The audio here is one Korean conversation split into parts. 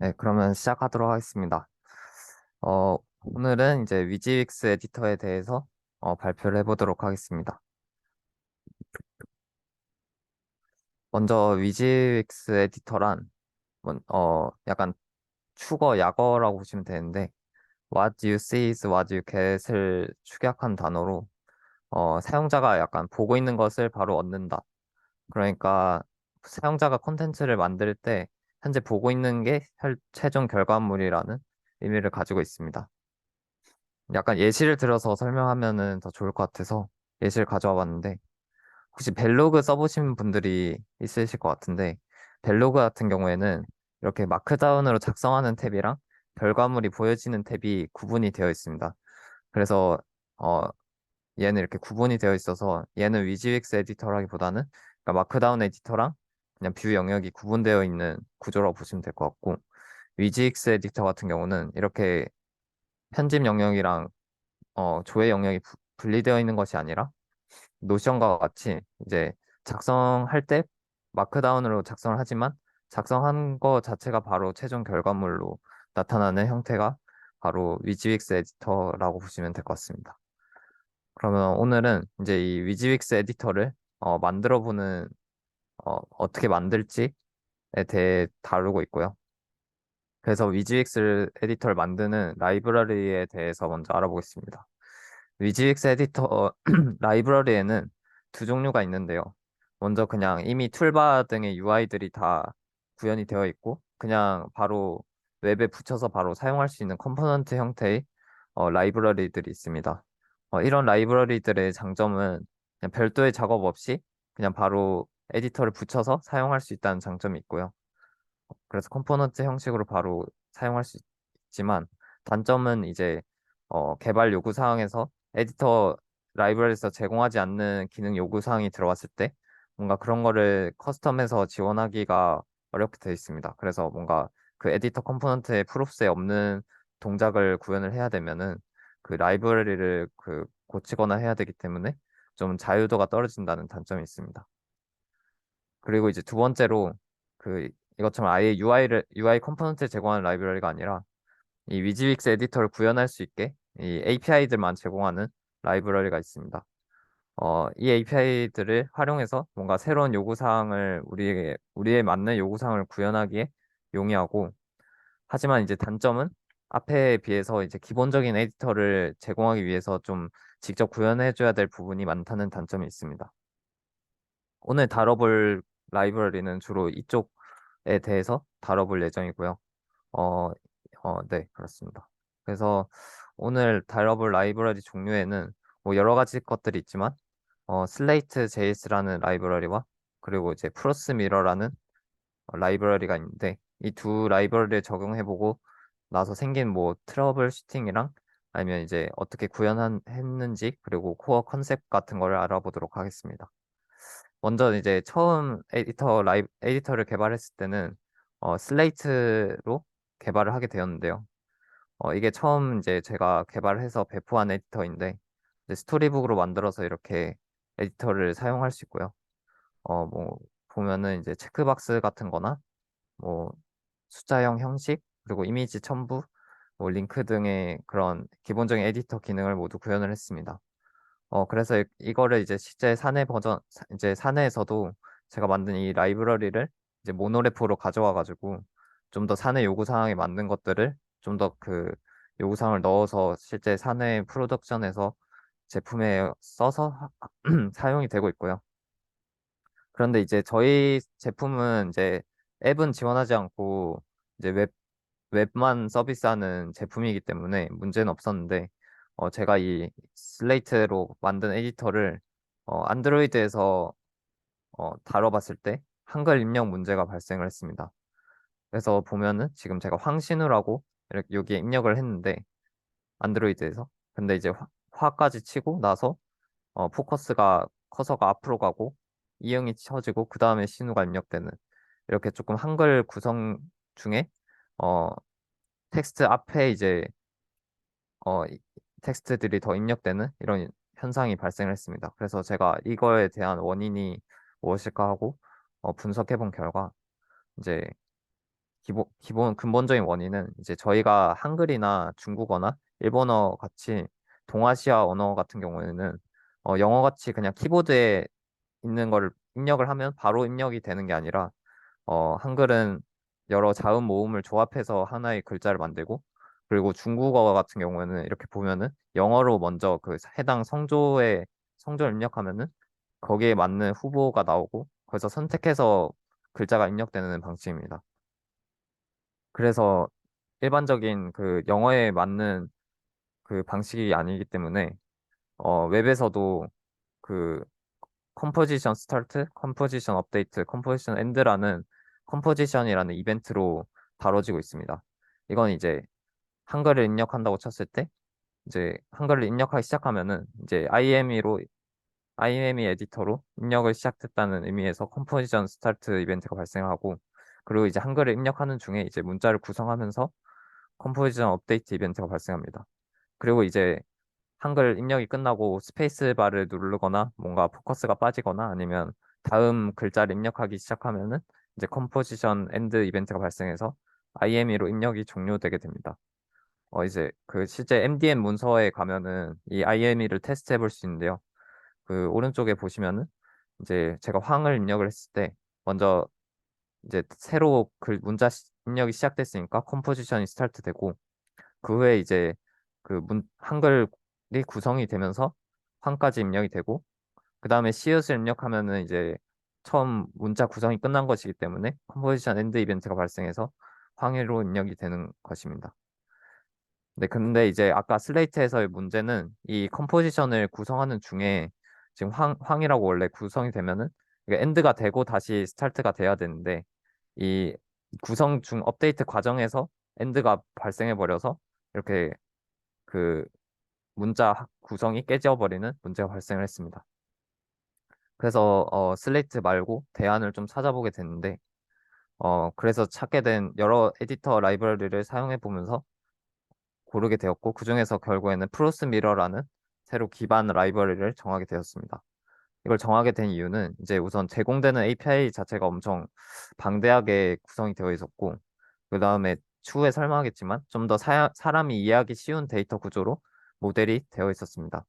네, 그러면 시작하도록 하겠습니다. 오늘은 이제 위지윅스 에디터에 대해서 발표를 해보도록 하겠습니다. 먼저 위지윅스 에디터란 약간 축어 약어라고 보시면 되는데 What you see is what you get을 축약한 단어로 사용자가 약간 보고 있는 것을 바로 얻는다. 그러니까 사용자가 콘텐츠를 만들 때 현재 보고 있는 게 최종 결과물이라는 의미를 가지고 있습니다. 약간 예시를 들어서 설명하면은 더 좋을 것 같아서 예시를 가져와 봤는데, 혹시 벨로그 써보신 분들이 있으실 것 같은데, 벨로그 같은 경우에는 이렇게 마크다운으로 작성하는 탭이랑 결과물이 보여지는 탭이 구분이 되어 있습니다. 그래서 어, 얘는 이렇게 구분이 되어 있어서 얘는 위즈윅스 에디터라기보다는 그러니까 마크다운 에디터랑 그냥 뷰 영역이 구분되어 있는 구조라고 보시면 될 것 같고, 위즈윅스 에디터 같은 경우는 이렇게 편집 영역이랑 조회 영역이 분리되어 있는 것이 아니라 노션과 같이 이제 작성할 때 마크다운으로 작성을 하지만 작성한 거 자체가 바로 최종 결과물로 나타나는 형태가 바로 위즈윅스 에디터라고 보시면 될 것 같습니다. 그러면 오늘은 이제 이 위즈윅스 에디터를 만들어 보는 어떻게 만들지에 대해 다루고 있고요. 그래서 위즈윅스 에디터를 만드는 라이브러리에 대해서 먼저 알아보겠습니다. 위즈윅스 에디터 라이브러리에는 두 종류가 있는데요. 먼저 그냥 이미 툴바 등의 UI들이 다 구현이 되어 있고, 그냥 바로 웹에 붙여서 바로 사용할 수 있는 컴포넌트 형태의 라이브러리들이 있습니다. 이런 라이브러리들의 장점은 그냥 별도의 작업 없이 그냥 바로 에디터를 붙여서 사용할 수 있다는 장점이 있고요. 그래서 컴포넌트 형식으로 바로 사용할 수 있지만, 단점은 이제 개발 요구 사항에서 에디터 라이브러리에서 제공하지 않는 기능 요구 사항이 들어왔을 때 뭔가 그런 거를 커스텀해서 지원하기가 어렵게 되어 있습니다. 그래서 뭔가 그 에디터 컴포넌트에 프로세스에 없는 동작을 구현을 해야 되면은 그 라이브러리를 고치거나 해야 되기 때문에 좀 자유도가 떨어진다는 단점이 있습니다. 그리고 이제 두 번째로 이것처럼 아예 UI 컴포넌트를 제공하는 라이브러리가 아니라 이 위즈윅스 에디터를 구현할 수 있게 이 API들만 제공하는 라이브러리가 있습니다. 이 API들을 활용해서 뭔가 새로운 요구사항을 우리에 맞는 요구사항을 구현하기에 용이하고, 하지만 이제 단점은 앞에 비해서 이제 기본적인 에디터를 제공하기 위해서 좀 직접 구현해줘야 될 부분이 많다는 단점이 있습니다. 오늘 다뤄볼 라이브러리는 주로 이쪽에 대해서 다뤄볼 예정이고요. 어, 네, 그렇습니다. 그래서 오늘 다뤄볼 라이브러리 종류에는 뭐 여러 가지 것들이 있지만, 슬레이트 JS라는 라이브러리와 그리고 이제 프로스 미러라는 라이브러리가 있는데, 이 두 라이브러리를 적용해보고 나서 생긴 뭐 트러블 슈팅이랑 아니면 이제 어떻게 구현했는지 그리고 코어 컨셉 같은 거를 알아보도록 하겠습니다. 먼저 이제 처음 에디터를 개발했을 때는 슬레이트로 개발을 하게 되었는데요. 이게 처음 이제 제가 개발해서 배포한 에디터인데, 이제 스토리북으로 만들어서 이렇게 에디터를 사용할 수 있고요. 뭐 보면은 이제 체크박스 같은 거나 뭐 숫자형 형식 그리고 이미지 첨부, 뭐 링크 등의 그런 기본적인 에디터 기능을 모두 구현을 했습니다. 그래서 이거를 이제 실제 이제 사내에서도 제가 만든 이 라이브러리를 이제 모노레포로 가져와 가지고 좀 더 사내 요구사항에 맞는 것들을 좀 더 요구사항을 넣어서 실제 사내 프로덕션에서 제품에 써서 사용이 되고 있고요. 그런데 이제 저희 제품은 이제 앱은 지원하지 않고 이제 웹만 서비스하는 제품이기 때문에 문제는 없었는데, 제가 이 슬레이트로 만든 에디터를 안드로이드에서 다뤄봤을 때 한글 입력 문제가 발생을 했습니다. 그래서 보면은 지금 제가 황신우라고 이렇게 여기에 입력을 했는데, 안드로이드에서 근데 이제 화까지 치고 나서 포커스가 커서가 앞으로 가고 이응이 쳐지고 그 다음에 신우가 입력되는, 이렇게 조금 한글 구성 중에 어, 텍스트 앞에 이제 텍스트들이 더 입력되는 이런 현상이 발생을 했습니다. 그래서 제가 이거에 대한 원인이 무엇일까 하고 분석해 본 결과 이제 근본적인 원인은 이제 저희가 한글이나 중국어나 일본어 같이 동아시아 언어 같은 경우에는 영어 같이 그냥 키보드에 있는 거를 입력을 하면 바로 입력이 되는 게 아니라 한글은 여러 자음 모음을 조합해서 하나의 글자를 만들고 그리고 중국어 같은 경우에는 이렇게 보면은 영어로 먼저 그 해당 성조를 입력하면은 거기에 맞는 후보가 나오고 거기서 선택해서 글자가 입력되는 방식입니다. 그래서 일반적인 그 영어에 맞는 그 방식이 아니기 때문에 웹에서도 그 컴포지션 스타트, 컴포지션 업데이트, 컴포지션 엔드라는 컴포지션이라는 이벤트로 다뤄지고 있습니다. 이건 이제 한글을 입력한다고 쳤을 때 이제 한글을 입력하기 시작하면은 이제 IME 에디터로 입력을 시작했다는 의미에서 컴포지션 스타트 이벤트가 발생하고 그리고 이제 한글을 입력하는 중에 이제 문자를 구성하면서 컴포지션 업데이트 이벤트가 발생합니다. 그리고 이제 한글 입력이 끝나고 스페이스 바를 누르거나 뭔가 포커스가 빠지거나 아니면 다음 글자를 입력하기 시작하면은 이제 컴포지션 엔드 이벤트가 발생해서 IME로 입력이 종료되게 됩니다. 이제 그 실제 MDM 문서에 가면은 이 IME를 테스트해 볼 수 있는데요. 그 오른쪽에 보시면은 이제 제가 황을 입력을 했을 때 먼저 이제 새로 입력이 시작됐으니까 컴포지션이 스타트 되고 그 후에 이제 한글이 구성이 되면서 황까지 입력이 되고 그 다음에 시읒을 입력하면은 이제 처음 문자 구성이 끝난 것이기 때문에 컴포지션 엔드 이벤트가 발생해서 황으로 입력이 되는 것입니다. 네, 근데 이제 아까 슬레이트에서의 문제는 이 컴포지션을 구성하는 중에 지금 황이라고 원래 구성이 되면은 이게 엔드가 되고 다시 스타트가 돼야 되는데 이 구성 중 업데이트 과정에서 엔드가 발생해 버려서 이렇게 그 문자 구성이 깨져버리는 문제가 발생을 했습니다. 그래서 슬레이트 말고 대안을 좀 찾아보게 됐는데 그래서 찾게 된 여러 에디터 라이브러리를 사용해 보면서 고르게 되었고 그중에서 결국에는 프로스 미러라는 새로 기반 라이브러리를 정하게 되었습니다. 이걸 정하게 된 이유는 이제 우선 제공되는 API 자체가 엄청 방대하게 구성이 되어 있었고 그 다음에 추후에 설명하겠지만 좀 더 사람이 이해하기 쉬운 데이터 구조로 모델이 되어 있었습니다.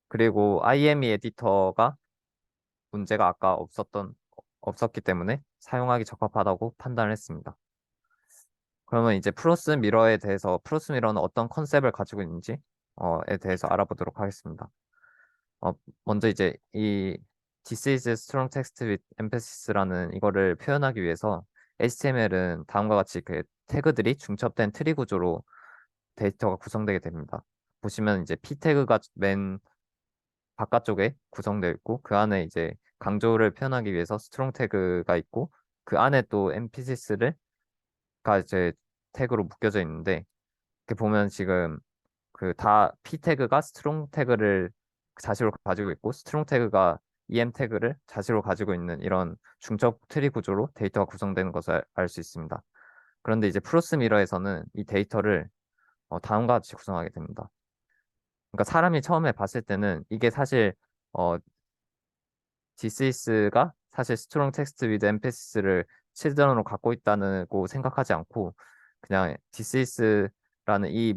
그리고 IME 에디터가 문제가 없었기 때문에 사용하기 적합하다고 판단을 했습니다. 그러면 이제 프로스 미러는 어떤 컨셉을 가지고 있는지에 대해서 알아보도록 하겠습니다. 어, 먼저 이제 이 This is strong text with emphasis라는 이거를 표현하기 위해서 HTML은 다음과 같이 그 태그들이 중첩된 트리 구조로 데이터가 구성되게 됩니다. 보시면 이제 p 태그가 맨 바깥쪽에 구성되어 있고 그 안에 이제 강조를 표현하기 위해서 스트롱 태그가 있고 그 안에 또 emphasis 가 이제 태그로 묶여져 있는데 이렇게 보면 지금 그 다 p 태그가 스트롱 태그를 자시로 가지고 있고 스트롱 태그가 em 태그를 자시로 가지고 있는 이런 중첩 트리 구조로 데이터가 구성되는 것을 알 수 있습니다. 그런데 이제 프로스 미러에서는 이 데이터를 다음과 같이 구성하게 됩니다. 그러니까 사람이 처음에 봤을 때는 이게 사실 어, 디스이스가 사실 스트롱 텍스트 위드 엠패시스를 실전으로 갖고 있다고 생각하지 않고 그냥 디스이스라는 이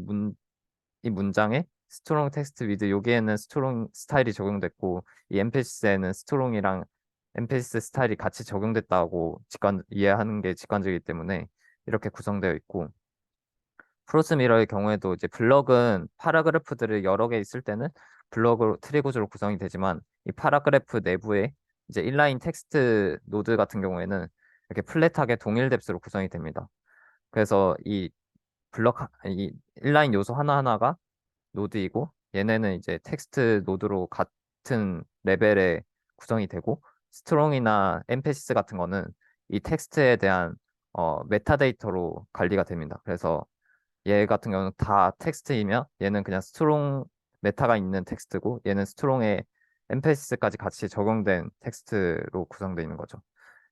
문장에 스트롱 텍스트 위드 여기에는 스트롱 스타일이 적용됐고 이 엠패시스에는 스트롱이랑 엠패시스 스타일이 같이 적용됐다고 이해하는 게 직관적이기 때문에 이렇게 구성되어 있고 프로스 미러의 경우에도 이제 블럭은 파라그래프들을 여러 개 있을 때는 블럭으로 트리 구조로 구성이 되지만 이 파라그래프 내부에 이제 인라인 텍스트 노드 같은 경우에는 이렇게 플랫하게 동일 뎁스로 구성이 됩니다. 그래서 이 인라인 요소 하나하나가 노드이고 얘네는 이제 텍스트 노드로 같은 레벨에 구성이 되고 스트롱이나 엠패시스 같은 거는 이 텍스트에 대한 메타데이터로 관리가 됩니다. 그래서 얘 같은 경우는 다 텍스트이며 얘는 그냥 스트롱 메타가 있는 텍스트고 얘는 스트롱의 엠패시스까지 같이 적용된 텍스트로 구성되어 있는 거죠.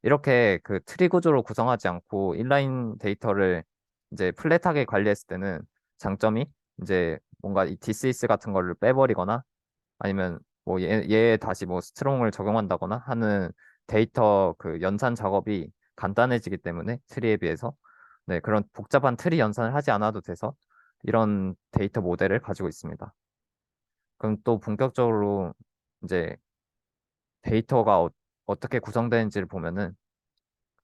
이렇게 그 트리 구조로 구성하지 않고 인라인 데이터를 이제 플랫하게 관리했을 때는 장점이 이제 뭔가 이 디스이스 같은 거를 빼버리거나 아니면 뭐 얘에 다시 뭐 스트롱을 적용한다거나 하는 데이터 그 연산 작업이 간단해지기 때문에 트리에 비해서 네, 그런 복잡한 트리 연산을 하지 않아도 돼서 이런 데이터 모델을 가지고 있습니다. 그럼 또 본격적으로 이제 데이터가 어떻게 구성되는지를 보면은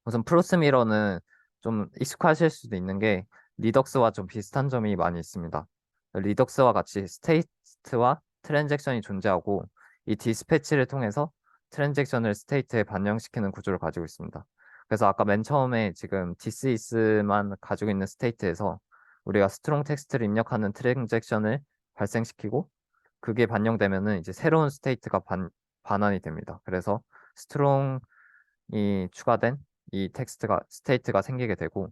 우선 프로스미러는 좀 익숙하실 수도 있는 게 리덕스와 좀 비슷한 점이 많이 있습니다. 리덕스와 같이 스테이트와 트랜잭션이 존재하고 이 디스패치를 통해서 트랜잭션을 스테이트에 반영시키는 구조를 가지고 있습니다. 그래서 아까 맨 처음에 지금 디스이스만 가지고 있는 스테이트에서 우리가 스트롱 텍스트를 입력하는 트랜잭션을 발생시키고 그게 반영되면은 이제 새로운 스테이트가 반환이 됩니다. 그래서 스트롱이 추가된 이 스테이트가 생기게 되고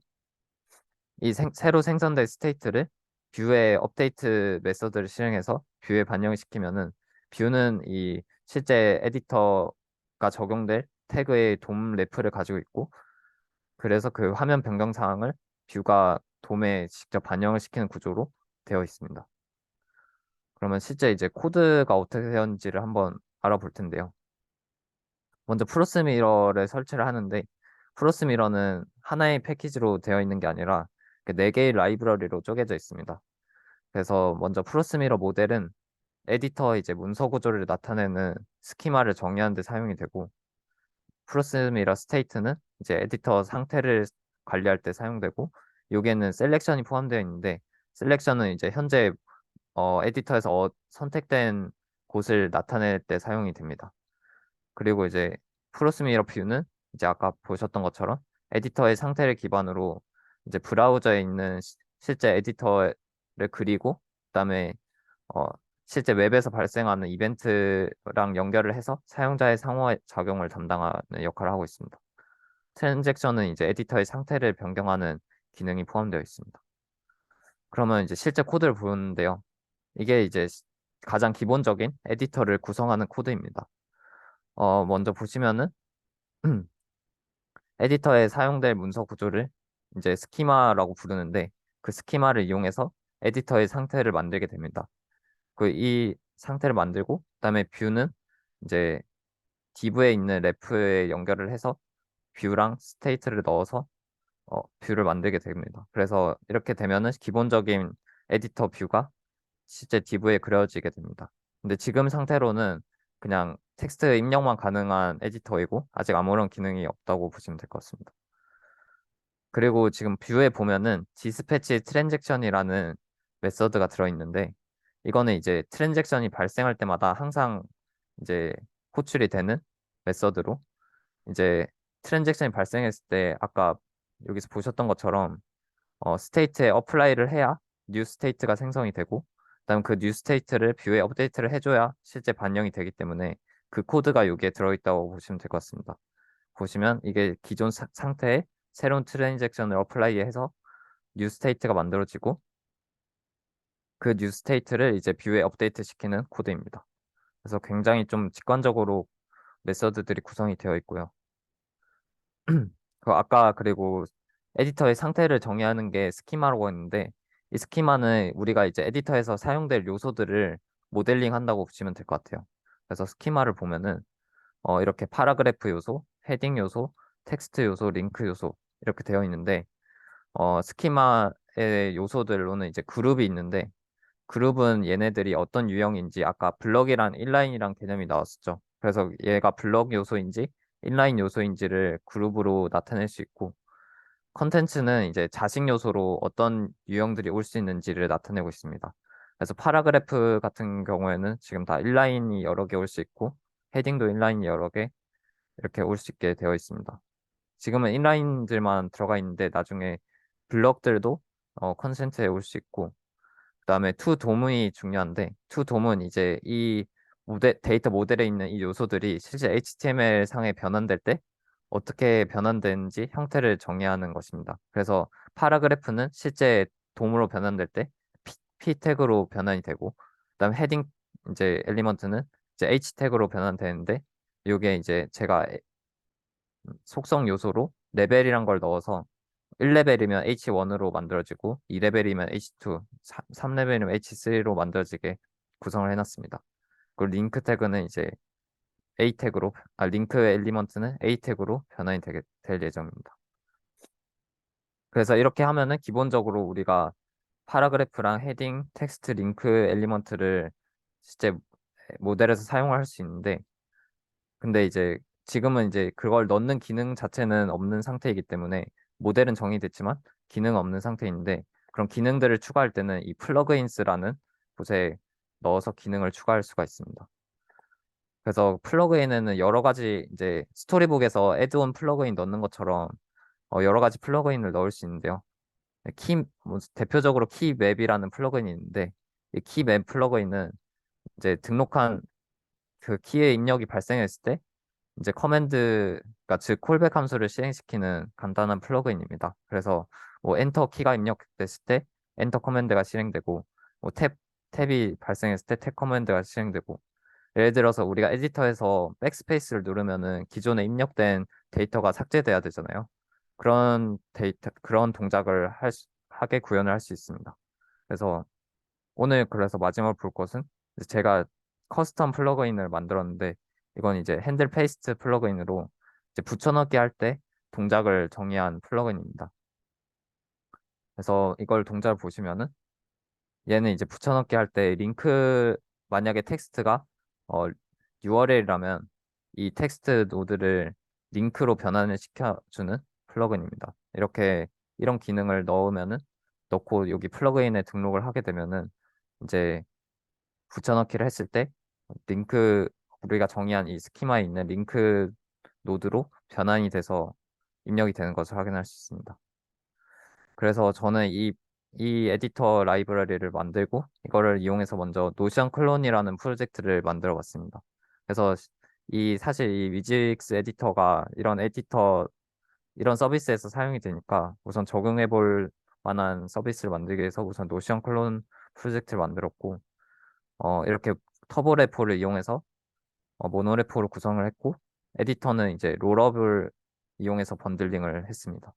이 새로 생성된 스테이트를 뷰에 업데이트 메서드를 실행해서 뷰에 반영시키면은 뷰는 이 실제 에디터가 적용될 태그의 돔 레프를 가지고 있고 그래서 그 화면 변경 사항을 뷰가 돔에 직접 반영을 시키는 구조로 되어 있습니다. 그러면 실제 이제 코드가 어떻게 되었는지를 한번 알아볼 텐데요. 먼저 프로스미러를 설치를 하는데 프로스미러는 하나의 패키지로 되어 있는 게 아니라 그 네 개의 라이브러리로 쪼개져 있습니다. 그래서 먼저 프로스미러 모델은 에디터 이제 문서 구조를 나타내는 스키마를 정의하는 데 사용이 되고 프로스미러 스테이트는 이제 에디터 상태를 관리할 때 사용되고 여기에는 셀렉션이 포함되어 있는데 셀렉션은 이제 현재 에디터에서 선택된 곳을 나타낼 때 사용이 됩니다. 그리고 이제 프로스미러 뷰는 이제 아까 보셨던 것처럼 에디터의 상태를 기반으로 이제 브라우저에 있는 실제 에디터를 그리고 그다음에 어, 실제 웹에서 발생하는 이벤트랑 연결을 해서 사용자의 상호작용을 담당하는 역할을 하고 있습니다. 트랜잭션은 이제 에디터의 상태를 변경하는 기능이 포함되어 있습니다. 그러면 이제 실제 코드를 보는데요. 이게 이제 가장 기본적인 에디터를 구성하는 코드입니다. 먼저 보시면은 에디터에 사용될 문서 구조를 이제 스키마라고 부르는데 그 스키마를 이용해서 에디터의 상태를 만들게 됩니다. 그 이 상태를 만들고 그다음에 뷰는 이제 div에 있는 래프에 연결을 해서 뷰랑 스테이트를 넣어서 뷰를 만들게 됩니다. 그래서 이렇게 되면은 기본적인 에디터 뷰가 실제 div에 그려지게 됩니다. 근데 지금 상태로는 그냥 텍스트 입력만 가능한 에디터이고 아직 아무런 기능이 없다고 보시면 될 것 같습니다. 그리고 지금 뷰에 보면은 디스패치 트랜잭션이라는 메서드가 들어있는데 이거는 이제 트랜잭션이 발생할 때마다 항상 이제 호출이 되는 메서드로 이제 트랜잭션이 발생했을 때 아까 여기서 보셨던 것처럼 스테이트에 어플라이를 해야 뉴 스테이트가 생성이 되고 그다음 그 뉴 스테이트를 뷰에 업데이트를 해줘야 실제 반영이 되기 때문에 그 코드가 여기에 들어있다고 보시면 될 것 같습니다. 보시면 이게 기존 상태에 새로운 트랜잭션을 어플라이해서 뉴 스테이트가 만들어지고 그 뉴 스테이트를 이제 뷰에 업데이트 시키는 코드입니다. 그래서 굉장히 좀 직관적으로 메서드들이 구성이 되어 있고요. 아까 그리고 에디터의 상태를 정의하는 게 스키마라고 했는데 이 스키마는 우리가 이제 에디터에서 사용될 요소들을 모델링 한다고 보시면 될 것 같아요. 그래서 스키마를 보면은 이렇게 파라그래프 요소, 헤딩 요소, 텍스트 요소, 링크 요소 이렇게 되어 있는데 스키마의 요소들로는 이제 그룹이 있는데 그룹은 얘네들이 어떤 유형인지 아까 블럭이랑 인라인이랑 개념이 나왔었죠. 그래서 얘가 블럭 요소인지 인라인 요소인지를 그룹으로 나타낼 수 있고 컨텐츠는 이제 자식 요소로 어떤 유형들이 올 수 있는지를 나타내고 있습니다. 그래서 파라그래프 같은 경우에는 지금 다 인라인이 여러 개 올 수 있고 헤딩도 인라인이 여러 개 이렇게 올 수 있게 되어 있습니다. 지금은 인라인들만 들어가 있는데 나중에 블럭들도 컨센트에 올 수 있고 그다음에 투 도문이 중요한데 투 도문 이제 이 데이터 모델에 있는 이 요소들이 실제 HTML 상에 변환될 때 어떻게 변환되는지 형태를 정의하는 것입니다. 그래서 파라그래프는 실제 돔으로 변환될 때 P 태그로 변환이 되고 그다음 헤딩 이제 엘리먼트는 이제 H 태그로 변환되는데 이게 이제 제가 속성 요소로 레벨이란 걸 넣어서 1레벨이면 H1으로 만들어지고 2레벨이면 H2, 3레벨이면 H3로 만들어지게 구성을 해놨습니다. 그리고 링크 태그는 이제 A 태그로, 링크 엘리먼트는 A 태그로 변환이 될 예정입니다. 그래서 이렇게 하면은 기본적으로 우리가 파라그래프랑 헤딩, 텍스트, 링크 엘리먼트를 실제 모델에서 사용할 수 있는데, 근데 이제 지금은 이제 그걸 넣는 기능 자체는 없는 상태이기 때문에 모델은 정의됐지만 기능 없는 상태인데, 그럼 기능들을 추가할 때는 이 플러그인스라는 곳에 넣어서 기능을 추가할 수가 있습니다. 그래서 플러그인에는 여러 가지 이제 스토리북에서 애드온 플러그인 넣는 것처럼 여러 가지 플러그인을 넣을 수 있는데요. 뭐 대표적으로 키맵이라는 플러그인이 있는데, 이 키맵 플러그인은 이제 등록한 그 키의 입력이 발생했을 때 이제 커맨드가 즉 콜백 함수를 실행시키는 간단한 플러그인입니다. 그래서 뭐 엔터 키가 입력됐을 때 엔터 커맨드가 실행되고, 뭐 탭이 발생했을 때 탭 커맨드가 실행되고, 예를 들어서 우리가 에디터에서 백스페이스를 누르면은 기존에 입력된 데이터가 삭제돼야 되잖아요. 그런 동작을 하게 구현을 할 수 있습니다. 그래서 오늘 그래서 마지막으로 볼 것은 이제 제가 커스텀 플러그인을 만들었는데, 이건 이제 핸들 페이스트 플러그인으로 이제 붙여넣기 할 때 동작을 정의한 플러그인입니다. 그래서 이걸 동작을 보시면은 얘는 이제 붙여넣기 할 때 링크, 만약에 텍스트가 어, URL이라면 이 텍스트 노드를 링크로 변환을 시켜주는 플러그인입니다. 이런 기능을 넣고 여기 플러그인에 등록을 하게 되면은 이제 붙여넣기를 했을 때 링크, 우리가 정의한 이 스키마에 있는 링크 노드로 변환이 돼서 입력이 되는 것을 확인할 수 있습니다. 그래서 저는 이 에디터 라이브러리를 만들고 이거를 이용해서 먼저 노션 클론이라는 프로젝트를 만들어 봤습니다. 그래서 사실 이 위직스 에디터가 이런 서비스에서 사용이 되니까 우선 적용해 볼 만한 서비스를 만들기 위해서 우선 노션 클론 프로젝트를 만들었고, 이렇게 터보레포를 이용해서 모노레포로 구성을 했고, 에디터는 이제 롤업을 이용해서 번들링을 했습니다.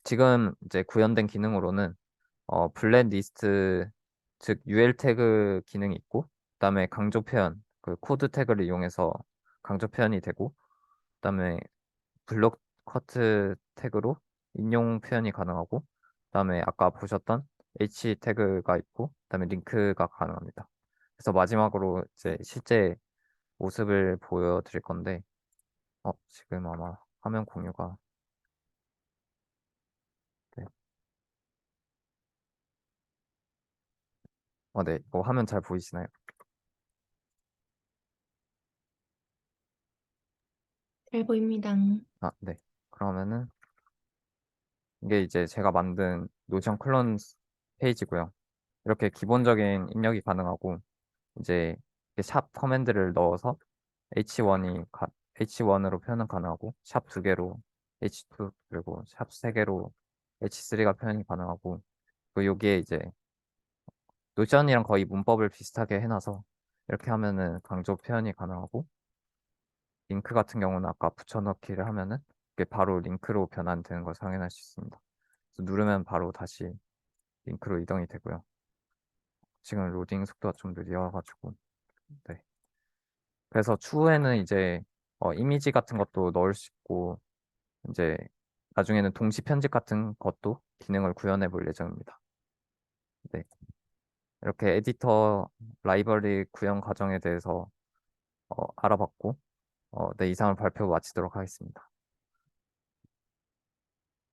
지금 이제 구현된 기능으로는 블랙리스트, 즉 UL 태그 기능이 있고, 그다음에 강조 표현, 그 코드 태그를 이용해서 강조 표현이 되고, 그다음에 블록 커트 태그로 인용 표현이 가능하고, 그다음에 아까 보셨던 H 태그가 있고, 그다음에 링크가 가능합니다. 그래서 마지막으로 이제 실제 모습을 보여드릴 건데, 지금 아마 화면 공유가, 네. 네, 이거 화면 잘 보이시나요? 잘 보입니다. 네. 그러면은 이게 이제 제가 만든 노션 클론 페이지고요. 이렇게 기본적인 입력이 가능하고, 이제 이렇게 샵 커맨드를 넣어서 H1으로 표현은 가능하고, 샵 두 개로 H2, 그리고 샵 세 개로 H3가 표현이 가능하고, 그 여기에 이제 노션이랑 거의 문법을 비슷하게 해놔서 이렇게 하면은 강조 표현이 가능하고, 링크 같은 경우는 아까 붙여넣기를 하면은 이게 바로 링크로 변환되는 걸 확인할 수 있습니다. 그래서 누르면 바로 다시 링크로 이동이 되고요. 지금 로딩 속도가 좀 느려가지고, 네. 그래서 추후에는 이제 이미지 같은 것도 넣을 수 있고, 이제 나중에는 동시 편집 같은 것도 기능을 구현해 볼 예정입니다. 네. 이렇게 에디터 라이브러리 구현 과정에 대해서 알아봤고, 네, 이상을 발표 마치도록 하겠습니다.